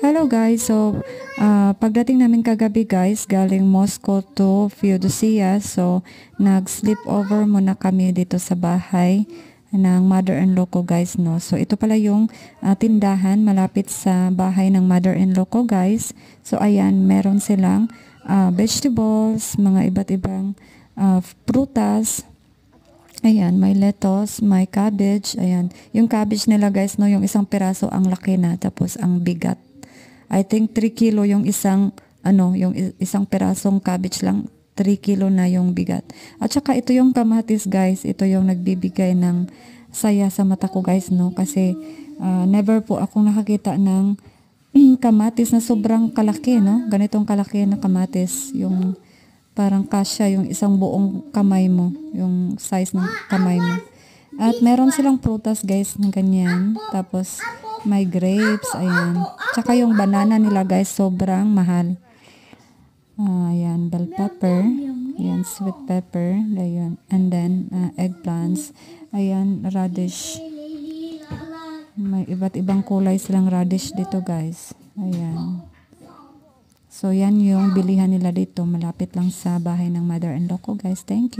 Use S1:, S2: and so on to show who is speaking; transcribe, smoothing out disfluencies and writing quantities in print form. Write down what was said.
S1: Hello guys, so pagdating namin kagabi guys, galing Moscow to Feodosia, so nag-sleep over muna kami dito sa bahay ng mother-in-law ko guys, no. So ito pala yung tindahan malapit sa bahay ng mother-in-law ko guys. So ayan, meron silang vegetables, mga iba't ibang prutas. Ayan, may lettuce, may cabbage. Ayan, yung cabbage nila guys, no, yung isang piraso ang laki na, tapos ang bigat. I think 3 kilo yung isang, yung isang pirasong cabbage lang, 3 kilo na yung bigat. At saka ito yung kamatis guys, ito yung nagbibigay ng saya sa mata ko guys, no, kasi never po akong nakakita ng kamatis na sobrang kalaki, no, ganitong kalaki na kamatis, yung parang kasya yung isang buong kamay mo, yung size ng kamay mo. At meron silang prutas guys ng ganyan, tapos may grapes, ayan. Tsaka yung banana nila guys, sobrang mahal. Ayan, bell pepper, ayan, sweet pepper, ayan. And then, eggplants, ayan, radish. May iba't ibang kulay silang radish dito guys, ayan. So, yan yung bilihan nila dito. Malapit lang sa bahay ng mother-in-law ko guys. Thank you.